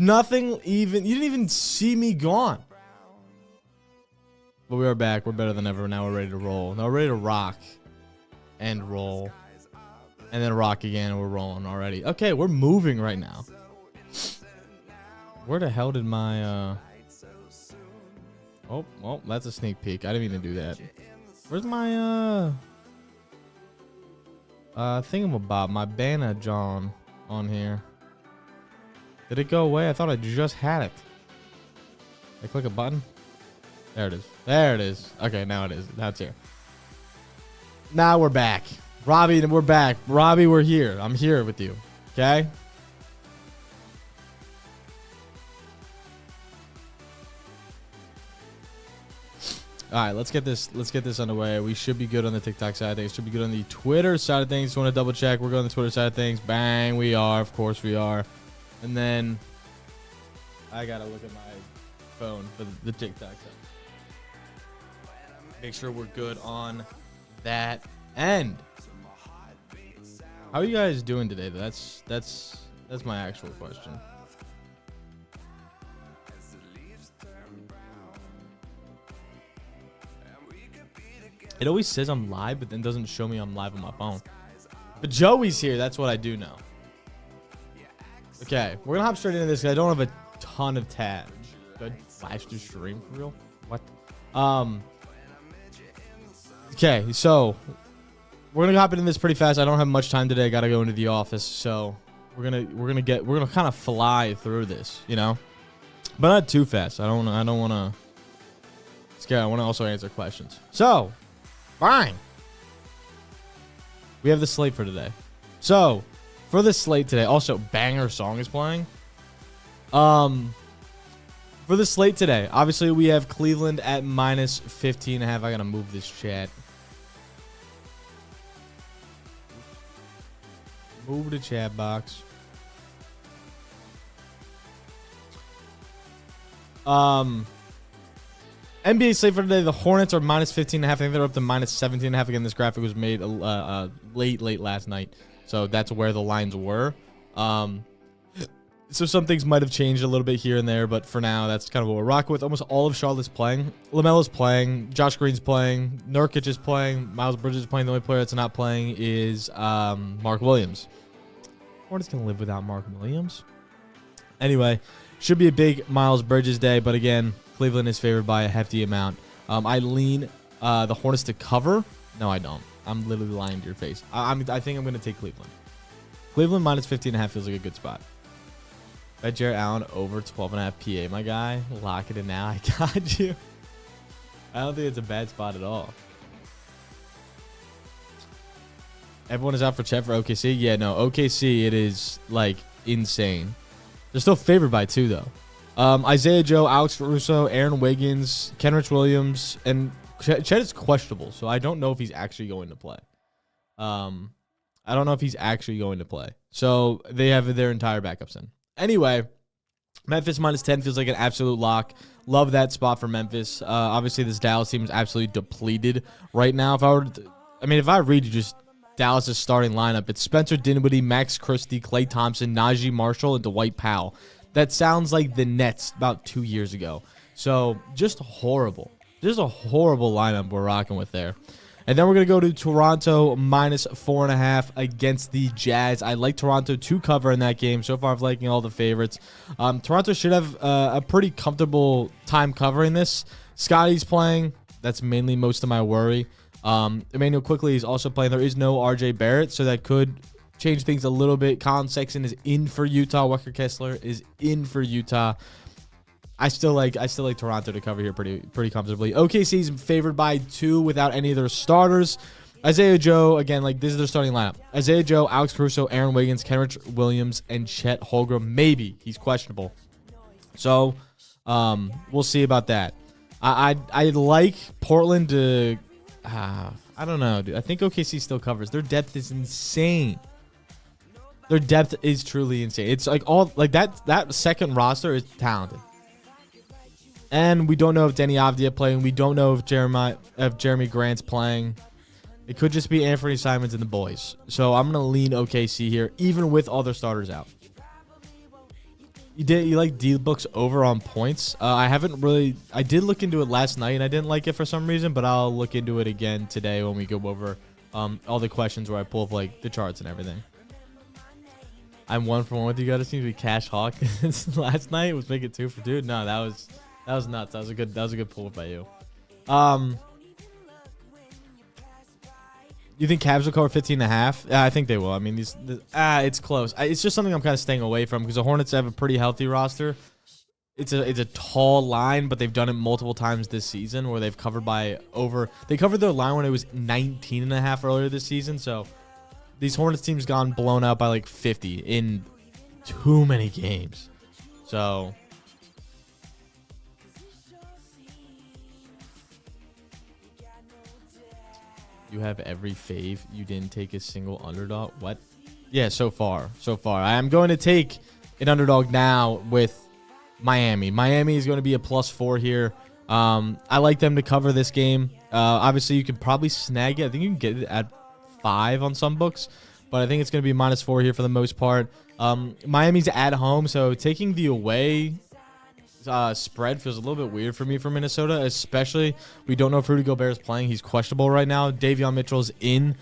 nothing even. You didn't even see me gone. But we are back. We're better than ever. Now we're ready to roll. Now we're ready to rock and roll. And then rock again, and we're rolling already. Okay, we're moving right now. Where the hell did my... Oh, well, that's a sneak peek. I didn't even do that. Where's my... thingamabob, my banner John on here? Did it go away? I thought I just had it. I click a button. There it is. There it is. Okay, now it is. Now it's here. Now we're back. Robbie, we're back. Robbie, we're here. I'm here with you. Okay? All right, let's get this underway. We should be good on the TikTok side of things. Should be good on the Twitter side of things. Just want to double check. We're good on the Twitter side of things. Bang, we are. Of course we are. And then I got to look at my phone for the TikTok side. Make sure we're good on that end. How are you guys doing today? That's my actual question. It always says I'm live, but then doesn't show me I'm live on my phone. But Joey's here. That's what I do know. Okay, we're gonna hop straight into this because I don't have a ton of tabs. Good flash to stream for real? What? Okay, so we're gonna hop into this pretty fast. I don't have much time today. I gotta go into the office, so we're gonna kind of fly through this, you know, but not too fast. I don't want to scare. I want to also answer questions. So, fine. We have the slate for today. So, for the slate today, also banger song is playing. For the slate today, obviously we have Cleveland at minus 15.5. I gotta move this chat. Move the chat box. NBA slate for today. The Hornets are minus 15.5. I think they're up to minus 17.5. Again, this graphic was made late last night, so that's where the lines were. So some things might have changed a little bit here and there, but for now, that's kind of what we're rocking with. Almost all of Charlotte's playing. LaMelo's playing. Josh Green's playing. Nurkic is playing. Miles Bridges is playing. The only player that's not playing is Mark Williams. Hornets can live without Mark Williams. Anyway, should be a big Miles Bridges day, but again, Cleveland is favored by a hefty amount. I lean the Hornets to cover. No, I don't. I'm literally lying to your face. I think I'm going to take Cleveland. Cleveland minus 15.5 feels like a good spot. Bet Jared Allen over 12.5 PA, my guy. Lock it in now. I got you. I don't think it's a bad spot at all. Everyone is out for Chet for OKC. Yeah, no, OKC, it is like insane. They're still favored by 2 though. Isaiah Joe, Alex Caruso, Aaron Wiggins, Kenrich Williams, and Chet is questionable, so I don't know if he's actually going to play. I don't know if he's actually going to play. So they have their entire backups in. Anyway, Memphis minus 10 feels like an absolute lock. Love that spot for Memphis. Obviously, this Dallas team is absolutely depleted right now. If I read you just Dallas' starting lineup, it's Spencer Dinwiddie, Max Christie, Klay Thompson, Najee Marshall, and Dwight Powell. That sounds like the Nets about 2 years ago. So just horrible. Just a horrible lineup we're rocking with there. And then we're going to go to Toronto minus 4.5 against the Jazz. I like Toronto to cover in that game. So far, I'm liking all the favorites. Toronto should have a pretty comfortable time covering this. Scotty's playing. That's mainly most of my worry. Emmanuel Quickley is also playing. There is no RJ Barrett, so that could change things a little bit. Colin Sexton is in for Utah. Walker Kessler is in for Utah. I still like Toronto to cover here pretty comfortably. OKC's favored by 2 without any of their starters. Isaiah Joe, again, like this is their starting lineup. Isaiah Joe, Alex Caruso, Aaron Wiggins, Kenrich Williams, and Chet Holmgren. Maybe he's questionable. So we'll see about that. I like Portland to. I don't know, dude. I think OKC still covers. Their depth is insane. Their depth is truly insane. It's like all like that second roster is talented. And we don't know if Denny Avdia playing. We don't know if Jeremy Grant's playing. It could just be Anthony Simons and the boys. So I'm going to lean OKC here, even with all their starters out. You like D-Book's over on points? I haven't really. I did look into it last night and I didn't like it for some reason, but I'll look into it again today when we go over all the questions where I pull up like the charts and everything. I'm 1 for 1 with you guys. It seems to be Cash Hawk. Last night was making 2 for 2. No, that was nuts. That was a good pull by you. You think Cavs will cover 15.5? Yeah, I think they will. I mean, it's close. It's just something I'm kind of staying away from because the Hornets have a pretty healthy roster. It's a tall line, but they've done it multiple times this season where they've covered by over. They covered their line when it was 19.5 earlier this season. So these Hornets teams gone blown out by like 50 in too many games. So you have every fave. You didn't take a single underdog. What? Yeah, so far. I'm going to take an underdog now with Miami. Miami is going to be a +4 here. I like them to cover this game. Obviously, you can probably snag it. I think you can get it at 5 on some books, but I think it's going to be -4 here for the most part. Miami's at home, so taking the away spread feels a little bit weird for me for Minnesota, especially we don't know if Rudy Gobert is playing. He's questionable right now. Davion Mitchell's in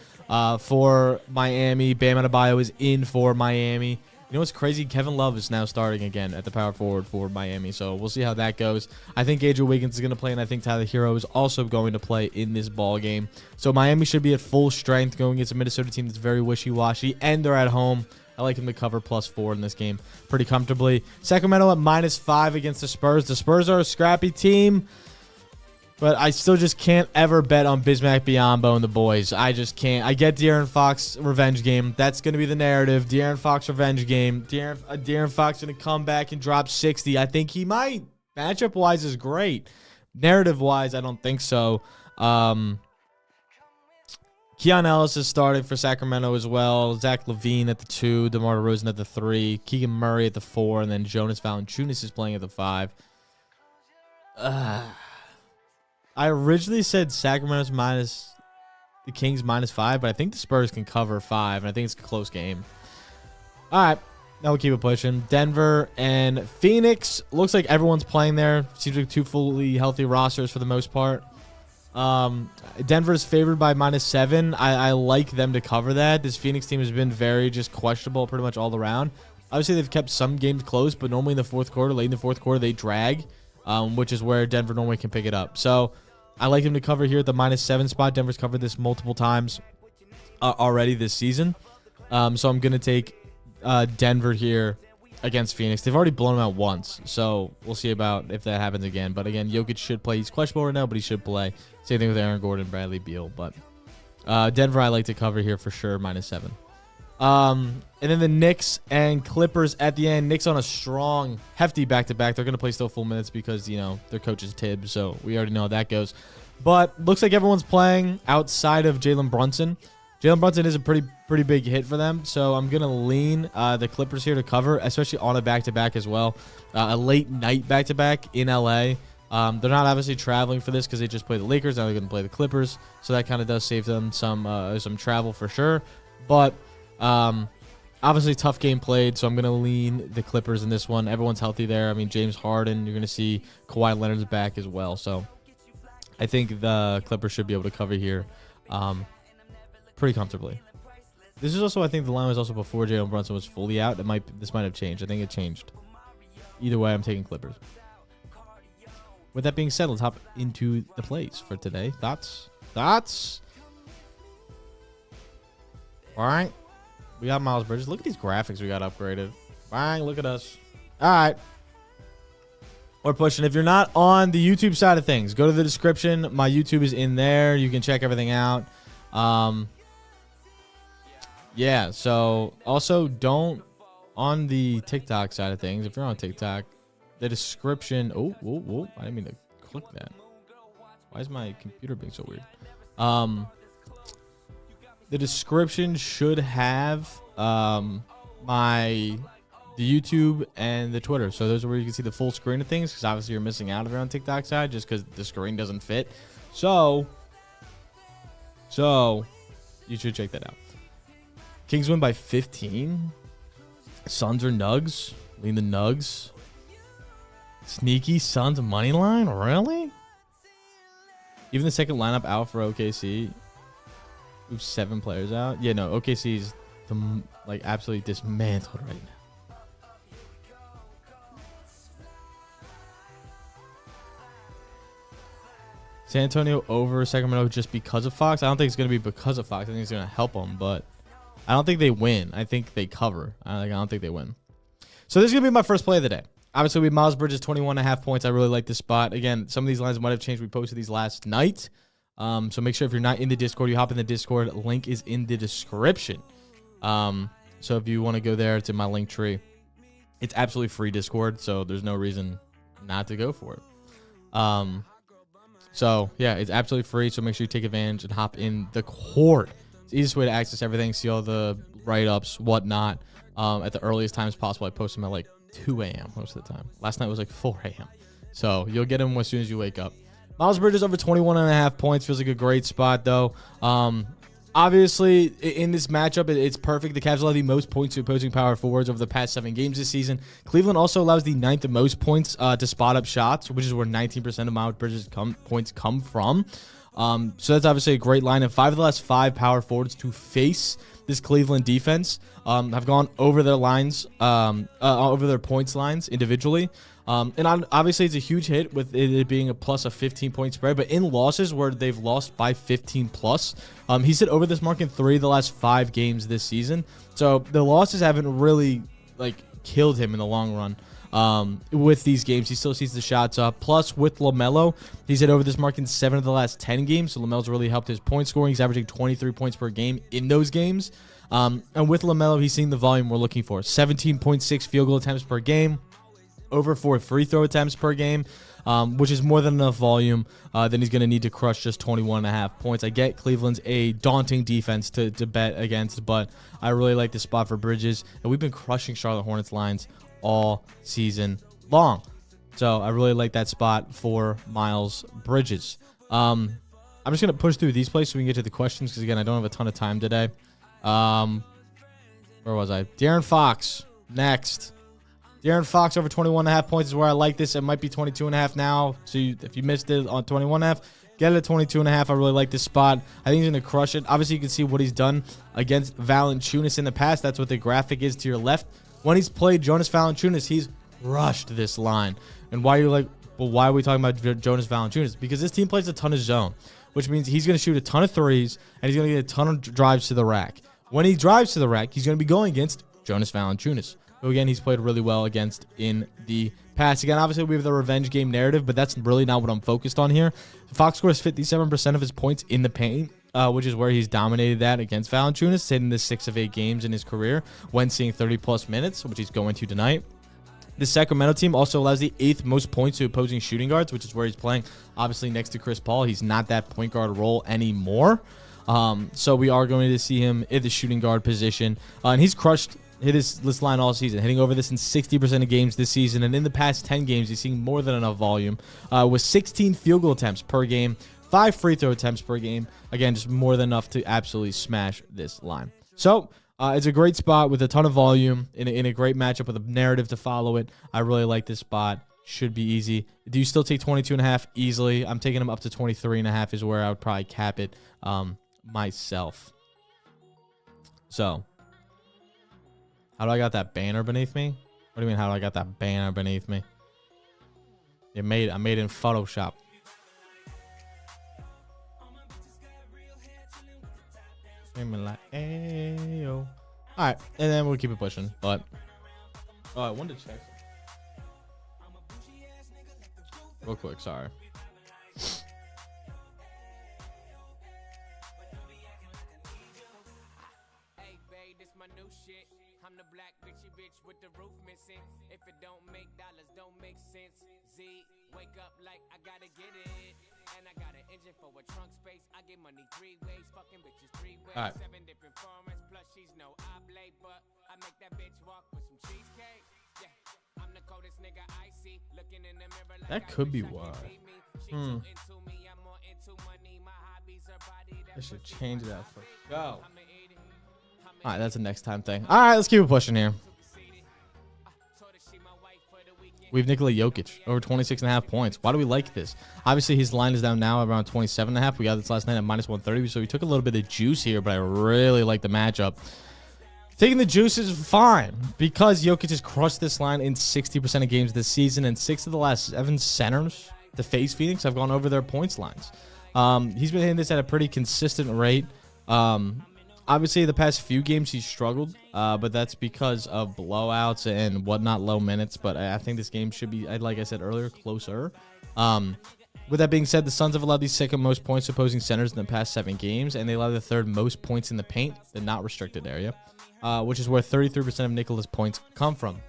for Miami. Bam Adebayo is in for Miami. You know what's crazy? Kevin Love is now starting again at the power forward for Miami, so we'll see how that goes. I think Andrew Wiggins is going to play, and I think Tyler Hero is also going to play in this ball game. So Miami should be at full strength going against a Minnesota team that's very wishy-washy, and they're at home. I like him to cover +4 in this game pretty comfortably. Sacramento at -5 against the Spurs. The Spurs are a scrappy team, but I still just can't ever bet on Bismack Biyombo and the boys. I just can't. I get De'Aaron Fox revenge game. That's going to be the narrative. De'Aaron Fox revenge game. De'Aaron Fox going to come back and drop 60. I think he might. Matchup-wise is great. Narrative-wise, I don't think so. Keon Ellis is starting for Sacramento as well. Zach LaVine at the 2, DeMar DeRozan at the 3, Keegan Murray at the 4, and then Jonas Valanciunas is playing at the 5. I originally said Sacramento's the Kings -5, but I think the Spurs can cover 5, and I think it's a close game. All right, now we'll keep it pushing. Denver and Phoenix. Looks like everyone's playing there. Seems like 2 fully healthy rosters for the most part. Denver's favored by -7. I like them to cover that. This Phoenix team has been very just questionable pretty much all around. Obviously, they've kept some games close, but normally in the fourth quarter, late in the fourth quarter, they drag, which is where Denver normally can pick it up. So I like them to cover here at the -7 spot. Denver's covered this multiple times already this season. So I'm going to take Denver here against Phoenix. They've already blown them out once, so we'll see about if that happens again. But again, Jokic should play. He's questionable right now, but he should play. Same thing with Aaron Gordon, Bradley Beal. But Denver, I like to cover here for sure, -7. And then the Knicks and Clippers at the end. Knicks on a strong, hefty back-to-back. They're going to play still full minutes because, you know, their coach is Tibbs, so we already know how that goes. But looks like everyone's playing outside of Jalen Brunson. Jalen Brunson is a pretty big hit for them, so I'm going to lean the Clippers here to cover, especially on a back-to-back as well. A late-night back-to-back in L.A. They're not obviously traveling for this because they just play the Lakers. Now they're going to play the Clippers, so that kind of does save them some travel for sure. But obviously tough game played, so I'm going to lean the Clippers in this one. Everyone's healthy there. I mean, James Harden, you're going to see Kawhi Leonard's back as well. So I think the Clippers should be able to cover here pretty comfortably. This is also, I think the line was also before Jalen Brunson was fully out. This might have changed. I think it changed. Either way, I'm taking Clippers. With that being said, let's hop into the plays for today. Thoughts? All right. We got Miles Bridges. Look at these graphics we got upgraded. Bang, look at us. All right. We're pushing. If you're not on the YouTube side of things, go to the description. My YouTube is in there. You can check everything out. Yeah, so also don't on the TikTok side of things, if you're on TikTok, the description. Oh, I didn't mean to click that. Why is my computer being so weird? The description should have the YouTube and the Twitter. So those are where you can see the full screen of things, because obviously you're missing out if you're on TikTok side just because the screen doesn't fit. So you should check that out. Kings win by 15. Suns or Nugs. Lean the Nugs. Sneaky Suns money line? Really? Even the second lineup out for OKC. We've 7 players out. Yeah, no, OKC's like absolutely dismantled right now. San Antonio over Sacramento just because of Fox. I don't think it's going to be because of Fox. I think it's going to help them, but I don't think they win. I think they cover. I don't think they win. So this is going to be my first play of the day. Obviously, we Miles Bridges, 21.5 points. I really like this spot. Again, some of these lines might have changed. We posted these last night. So make sure if you're not in the Discord, you hop in the Discord. Link is in the description. So if you want to go there, it's in my link tree. It's absolutely free Discord, so there's no reason not to go for it. So yeah, it's absolutely free. So make sure you take advantage and hop in the court. It's the easiest way to access everything, see all the write-ups, whatnot, at the earliest times possible. I post them at like 2 a.m. most of the time. Last night was like 4 a.m. So you'll get them as soon as you wake up. Miles Bridges over 21.5 points. Feels like a great spot, though. Obviously, in this matchup, it's perfect. The Cavs allow the most points to opposing power forwards over the past 7 games this season. Cleveland also allows the 9th most points to spot up shots, which is where 19% of Miles Bridges points come from. So that's obviously a great line. And 5 of the last 5 power forwards to face this Cleveland defense have gone over their lines, over their points lines individually. And obviously, it's a huge hit with it being a plus a 15-point spread. But in losses where they've lost by 15 plus, he's hit over this mark in 3 of the last 5 games this season. So the losses haven't really like killed him in the long run. With these games, he still sees the shots up. Plus, with LaMelo, he's hit over this mark in 7 of the last 10 games. So LaMelo's really helped his point scoring. He's averaging 23 points per game in those games. And with LaMelo, he's seeing the volume we're looking for. 17.6 field goal attempts per game. Over 4 free throw attempts per game, which is more than enough volume. Then he's going to need to crush just 21.5 points. I get Cleveland's a daunting defense to bet against, but I really like the spot for Bridges. And we've been crushing Charlotte Hornets lines all season long. So I really like that spot for Miles Bridges. I'm just going to push through these plays so we can get to the questions because, again, I don't have a ton of time today. Where was I? De'Aaron Fox, next. De'Aaron Fox over 21.5 points is where I like this. It might be 22.5 now. So if you missed it on 21.5, get it at 22.5. I really like this spot. I think he's going to crush it. Obviously, you can see what he's done against Valanciunas in the past. That's what the graphic is to your left. When he's played Jonas Valanciunas, he's crushed this line. And why you're like, well, why are we talking about Jonas Valanciunas? Because this team plays a ton of zone, which means he's going to shoot a ton of threes, and he's going to get a ton of drives to the rack. When he drives to the rack, he's going to be going against Jonas Valanciunas, who, again, he's played really well against in the past. Again, obviously, we have the revenge game narrative, but that's really not what I'm focused on here. Fox scores 57% of his points in the paint, which is where he's dominated that against Valanciunas, hitting the 6 of 8 games in his career when seeing 30-plus minutes, which he's going to tonight. The Sacramento team also allows the 8th most points to opposing shooting guards, which is where he's playing, obviously, next to Chris Paul. He's not that point guard role anymore. So we are going to see him in the shooting guard position. And he's hit this line all season, hitting over this in 60% of games this season. And in the past 10 games, he's seen more than enough volume with 16 field goal attempts per game, 5 free throw attempts per game. Again, just more than enough to absolutely smash this line. So it's a great spot with a ton of volume in a great matchup with a narrative to follow it. I really like this spot. Should be easy. Do you still take 22.5 easily? I'm taking him up to 23.5 is where I would probably cap it myself. So how do I got that banner beneath me? What do you mean, how do I got that banner beneath me? I made it in Photoshop. Like, ayo. All right, and then we'll keep it pushing. But I wanted to check real quick. Sorry. I'm the black bitchy bitch with the roof missing. If it don't make dollars, don't make sense. Z, wake up like I gotta get it. And I got an engine for a trunk space. I get money 3 ways, fucking bitches 3 ways. Right. 7 different formats, plus she's no oblate, but I make that bitch walk with some cheesecake. Yeah, I'm the coldest nigga I see. Looking in the mirror like that could be why. I should change that for go. All right, that's a next time thing. All right, let's keep it pushing here. We have Nikola Jokic over 26.5 points. Why do we like this? Obviously, his line is down now around 27.5. We got this last night at -130, so we took a little bit of juice here, but I really like the matchup. Taking the juice is fine because Jokic has crushed this line in 60% of games this season, and 6 of the last 7 centers to face Phoenix have gone over their points lines. He's been hitting this at a pretty consistent rate. Obviously, the past few games he's struggled, but that's because of blowouts and whatnot, low minutes. But I think this game should be, like I said earlier, closer. With that being said, the Suns have allowed the second most points to opposing centers in the past 7 games, and they allow the third most points in the paint, the not restricted area, which is where 33% of Nikola's points come from.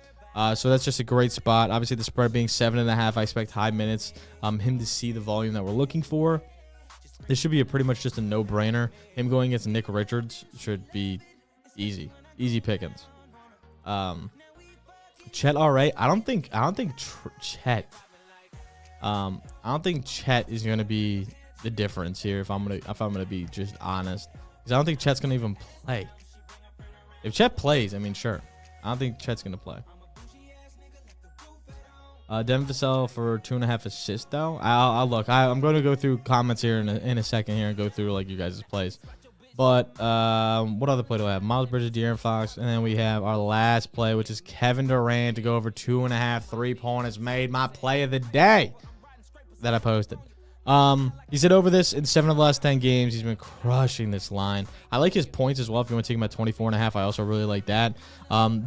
So that's just a great spot. Obviously, the spread being 7.5, I expect high minutes. Him to see the volume that we're looking for. This should be pretty much just a no-brainer. Him going against Nick Richards should be easy pickings. Chet, all right. I don't think Chet. I don't think Chet is gonna be the difference here. If I'm gonna be just honest, because I don't think Chet's gonna even play. If Chet plays, I mean, sure. I don't think Chet's gonna play. Devin Vassell for 2.5 assists, though. I'll look. I'm going to go through comments here in a second here and go through like you guys' plays. But what other play do I have? Miles Bridges, De'Aaron Fox, and then we have our last play, which is Kevin Durant to go over 2.5 3-pointers. Made my play of the day that I posted. He's hit over this in 7 of the last 10 games. He's been crushing this line. I like his points as well. If you want to take him at 24.5, I also really like that.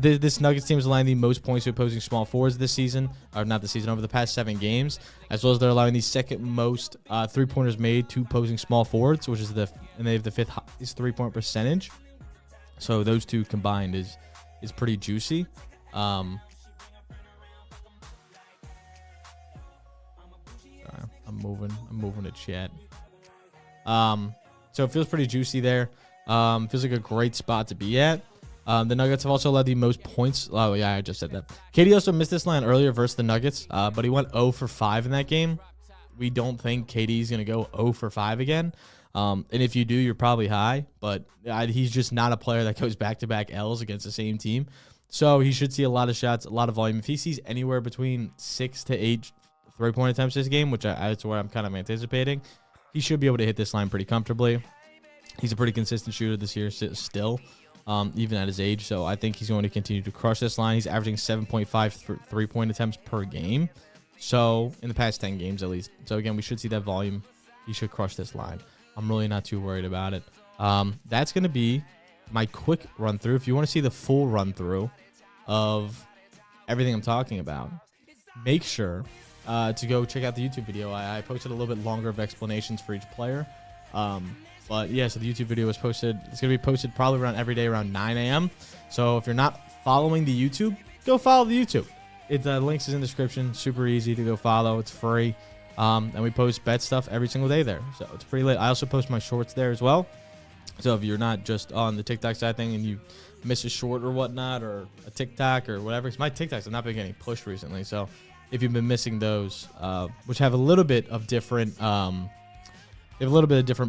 This Nuggets team is allowing the most points to opposing small forwards this season, or not this season, over the past 7 games, as well as they're allowing the second most 3-pointers made to opposing small forwards, which is and they have the 5th highest 3-point percentage. So those two combined is pretty juicy. I'm moving to chat. So it feels pretty juicy there. Feels like a great spot to be at. The Nuggets have also allowed the most points. Oh, yeah, I just said that. KD also missed this line earlier versus the Nuggets, but he went 0 for 5 in that game. We don't think KD is going to go 0 for 5 again. And if you do, you're probably high, but he's just not a player that goes back-to-back L's against the same team. So he should see a lot of shots, a lot of volume. If he sees anywhere between 6 to 8 3-point attempts this game, which that's where I'm kind of anticipating, he should be able to hit this line pretty comfortably. He's a pretty consistent shooter this year still, even at his age. So I think he's going to continue to crush this line. He's averaging 7.5 3-point attempts per game. So in the past 10 games at least. So again, we should see that volume. He should crush this line. I'm really not too worried about it. That's going to be my quick run through. If you want to see the full run through of everything I'm talking about, make sure to go check out the YouTube video. I posted a little bit longer of explanations for each player. But yeah, so the YouTube video was posted. It's going to be posted probably every day around 9 a.m. So if you're not following the YouTube, go follow the YouTube. The links is in the description. Super easy to go follow. It's free. And we post bet stuff every single day there. So it's pretty lit. I also post my shorts there as well. So if you're not just on the TikTok side thing and you miss a short or whatnot, or a TikTok or whatever, because my TikToks have not been getting pushed recently. So if you've been missing those, which have a little bit of different,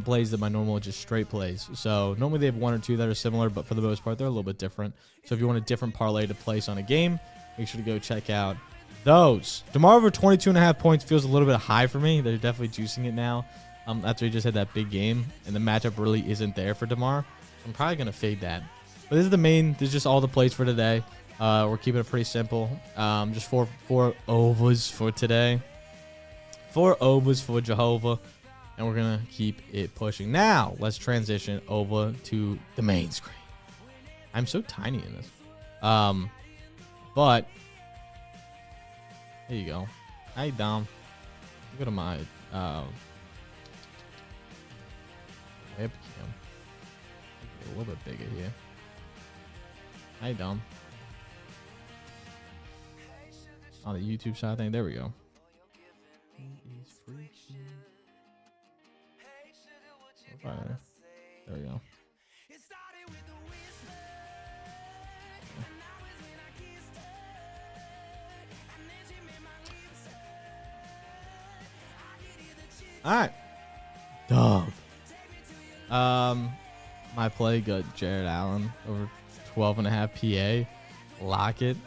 plays than my normal just straight plays. So normally they have 1 or 2 that are similar, but for the most part they're a little bit different. So if you want a different parlay to place on a game, make sure to go check out those. DeMar over 22.5 points feels a little bit high for me. They're definitely juicing it now. After he just had that big game, and the matchup really isn't there for DeMar. I'm probably gonna fade that. But this is just all the plays for today. We're keeping it pretty simple. Just four overs for today. 4 overs for Jehovah. And we're going to keep it pushing. Now, let's transition over to the main screen. I'm so tiny in this. But, there you go. Hey, Dom. Look at my webcam. A little bit bigger here. Hey, Dom. On the YouTube side thing. There we go. Right there we go. All right, dog. My play got Jared Allen over 12.5 PA. Lock it.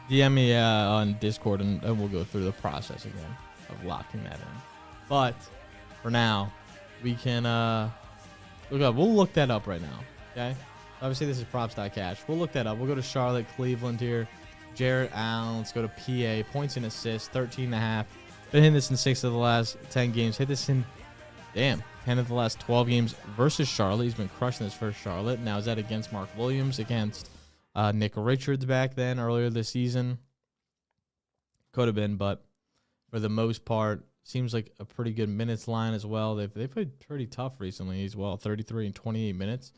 DM me on Discord, and we'll go through the process again of locking that in. But for now, we can look up. We'll look that up right now. Okay. Obviously, this is props.cash. We'll look that up. We'll go to Charlotte, Cleveland here. Jarrett Allen. Let's go to PA. Points and assists, 13.5. Been hitting this in 6 of the last 10 games. Hit this in, 10 of the last 12 games versus Charlotte. He's been crushing this for Charlotte. Now, is that against Mark Williams? Against Nick Richards back then, earlier this season? Could have been, but for the most part, seems like a pretty good minutes line as well. They've played pretty tough recently as well. 33 and 28 minutes.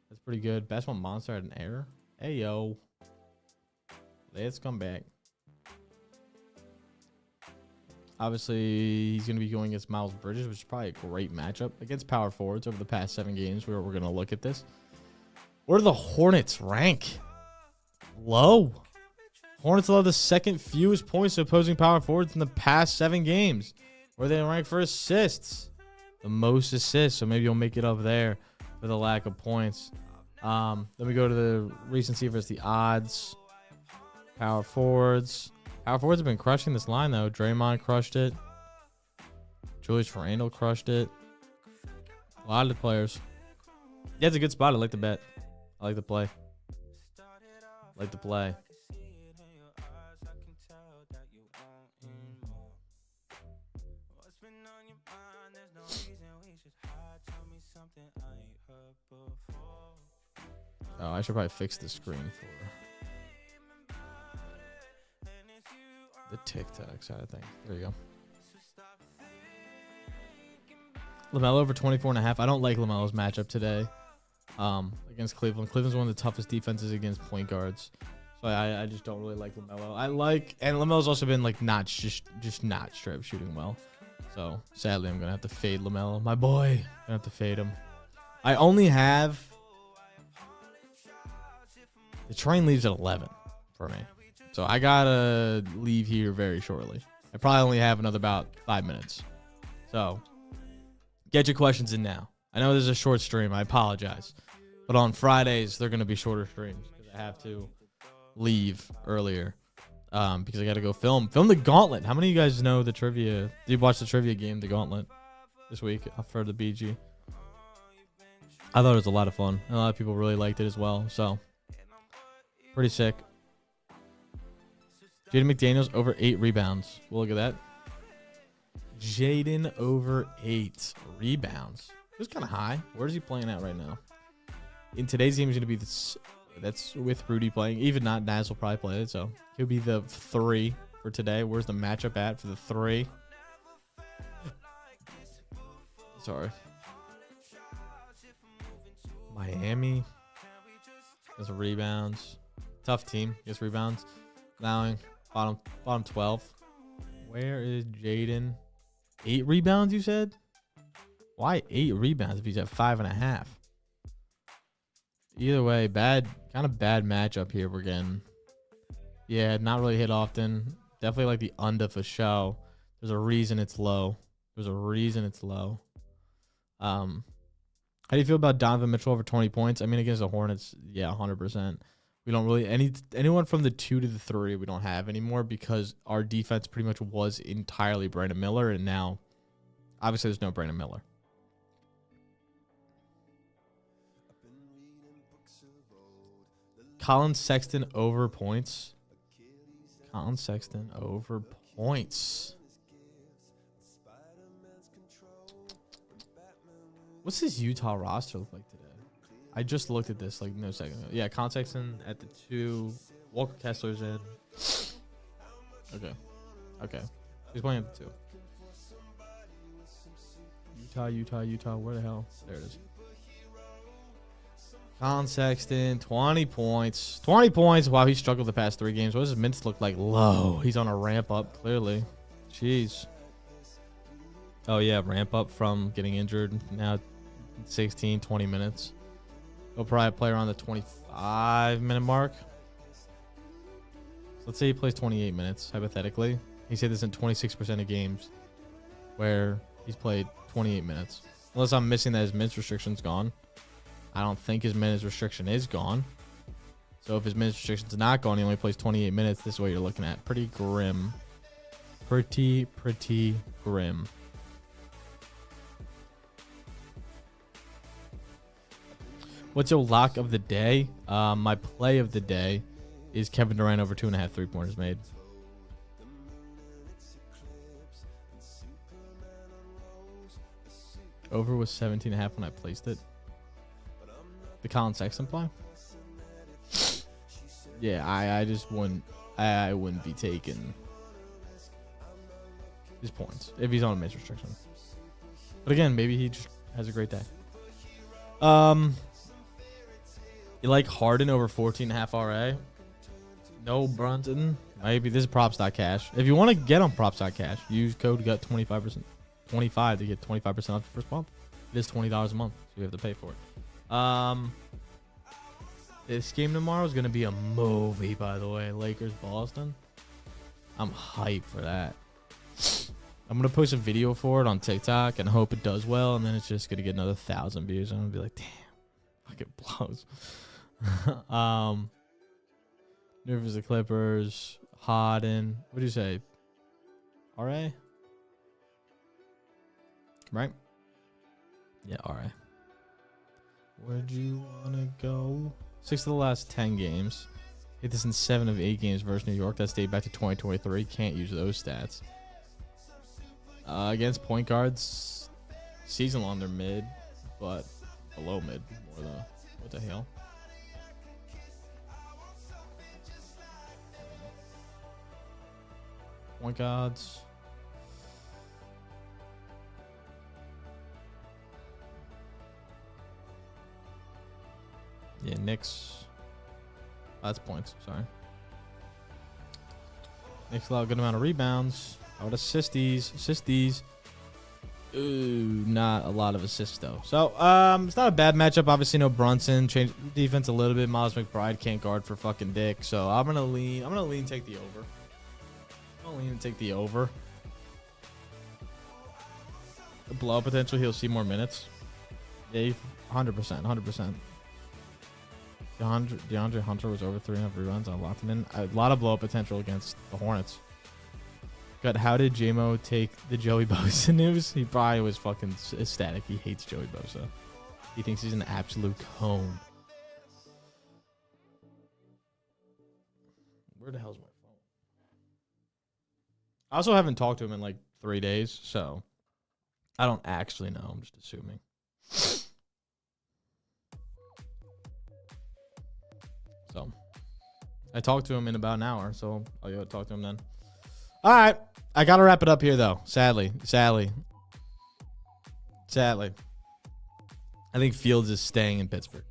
That's pretty good. Best one monster had an error. Hey, yo. Let's come back. Obviously, he's going to be going against Miles Bridges, which is probably a great matchup against power forwards over the past 7 games. We're going to look at this. Where do the Hornets rank? Low. Hornets allow the second fewest points to opposing power forwards in the past 7 games. Where they rank for assists? The most assists, so maybe you'll make it up there for the lack of points. Then we go to the recency versus the odds. Power forwards. Power forwards have been crushing this line, though. Draymond crushed it. Julius Randle crushed it. A lot of the players. Yeah, it's a good spot. I like the bet. I like the play. I like the play. Oh, I should probably fix the screen for the TikTok side of things. There you go. LaMelo over 24.5. I don't like LaMelo's matchup today against Cleveland. Cleveland's one of the toughest defenses against point guards. So I just don't really like LaMelo. And LaMelo's also been like not just not straight up shooting well. So sadly, I'm going to have to fade LaMelo. My boy, I'm going to have to fade him. I only have... The train leaves at 11 for me. So I got to leave here very shortly. I probably only have another about 5 minutes. So get your questions in now. I know this is a short stream. I apologize. But on Fridays, they're going to be shorter streams because I have to leave earlier because I got to go film the Gauntlet. How many of you guys know the trivia? Did you watch the trivia game, the Gauntlet, this week for the BG? I thought it was a lot of fun. A lot of people really liked it as well. So pretty sick. Jaden McDaniels over 8 rebounds. We'll look at that. Jaden over 8 rebounds. It's kind of high. Where is he playing at right now? In today's game, he's going to be this. That's with Rudy playing. Even not, Naz will probably play it. So he'll be the 3 for today. Where's the matchup at for the 3? Sorry. Miami. There's rebounds. Tough team. Gets rebounds. Allowing bottom 12. Where is Jaden? 8 rebounds, you said? Why 8 rebounds if he's at 5.5? Either way, kind of bad matchup here we're getting. Yeah, not really hit often. Definitely like the under for show. There's a reason it's low. How do you feel about Donovan Mitchell over 20 points? I mean, against the Hornets, yeah, 100%. We don't really anyone from the 2 to the 3 we don't have anymore because our defense pretty much was entirely Brandon Miller, and now obviously there's no Brandon Miller. Colin Sexton over points. What's his Utah roster look like today? I just looked at this like no second ago. Yeah, Colin Sexton at the 2. Walker Kessler's in. Okay. He's playing at the 2. Utah. Where the hell? There it is. Colin Sexton, 20 points. 20 points. Wow, he struggled the past 3 games. What does his minutes look like? Low. He's on a ramp up, clearly. Jeez. Oh, yeah, ramp up from getting injured. Now 16, 20 minutes. He'll probably play around the 25-minute mark. Let's say he plays 28 minutes, hypothetically. He said this in 26% of games where he's played 28 minutes. Unless I'm missing that his minutes restriction's gone. I don't think his minutes restriction is gone. So if his minutes restriction's not gone, he only plays 28 minutes. This is what you're looking at. Pretty grim. Pretty grim. What's your lock of the day? My play of the day is Kevin Durant over 2.5 3-pointers made. Over was 17.5 when I placed it. The Colin Sexton play? Yeah, I just wouldn't. I wouldn't be taking his points if he's on a minutes restriction. But again, maybe he just has a great day. You like Harden over 14.5 RA? No Brunson. Maybe this is props.cash. If you want to get on props.cash, use code GUT 25%. 25 to get 25% off your first month. It is $20 a month, so you have to pay for it. This game tomorrow is gonna be a movie, by the way. Lakers Boston. I'm hyped for that. I'm gonna post a video for it on TikTok and hope it does well, and then it's just gonna get another 1,000 views. I'm gonna be like, damn, fuck, it blows. Nervous the Clippers. Harden. What do you say? RA? Right? Yeah, RA. Where'd you wanna go? 6 of the last 10 games. Hit this in 7 of 8 games versus New York. That stayed back to 2023. Can't use those stats. Against point guards, season long they're mid, but below mid. More the what the hell? Point guards. Yeah, Knicks. Oh, that's points. Sorry. Knicks allow a good amount of rebounds. Out assisties. Ooh, not a lot of assists though. So it's not a bad matchup. Obviously, no Brunson. Change defense a little bit. Miles McBride can't guard for fucking dick. So I'm gonna lean. Take the over. I'm gonna lean and take the over. The blow potential. He'll see more minutes. Yeah, 100%. DeAndre Hunter was over 3.5 rebounds. I locked him in. A lot of blow potential against the Hornets. God, how did JMO take the Joey Bosa news? He probably was fucking ecstatic. He hates Joey Bosa. He thinks he's an absolute cone. Where the hell's my phone? I also haven't talked to him in like 3 days, so I don't actually know. I'm just assuming. So I talked to him in about an hour, so I'll go talk to him then. All right. I got to wrap it up here, though. Sadly. I think Fields is staying in Pittsburgh.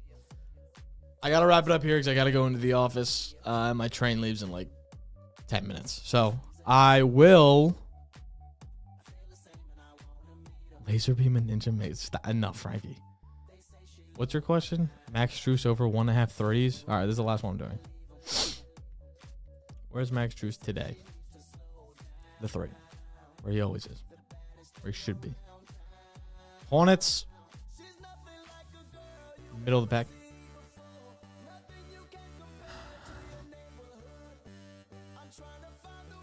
I got to wrap it up here because I got to go into the office. My train leaves in like 10 minutes. So I will. Laser beam and ninja maze. Enough, Frankie. What's your question? Max Strus over 1.5 threes. All right, this is the last one I'm doing. Where's Max Strus today? The 3. Where he always is. Where he should be. Hornets. Middle of the pack.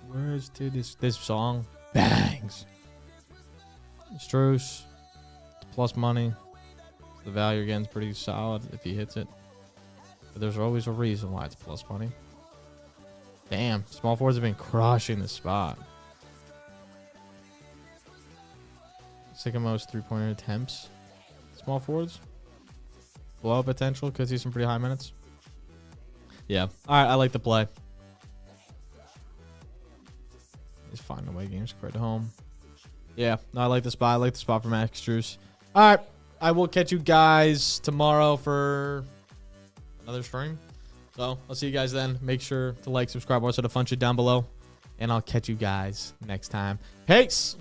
Where's this song? Bangs. Strus. Plus money. The value again is pretty solid if he hits it. But there's always a reason why it's plus money. Damn. Small forwards have been crushing this spot. Second most 3-pointer attempts. Small forwards. Blowout potential. Could see some pretty high minutes. Yeah. All right. I like the play. He's finding away games compared to home. Yeah. No, I like the spot. I like the spot for Max Strus. All right. I will catch you guys tomorrow for another stream. So I'll see you guys then. Make sure to like, subscribe, also to fun shit down below. And I'll catch you guys next time. Peace.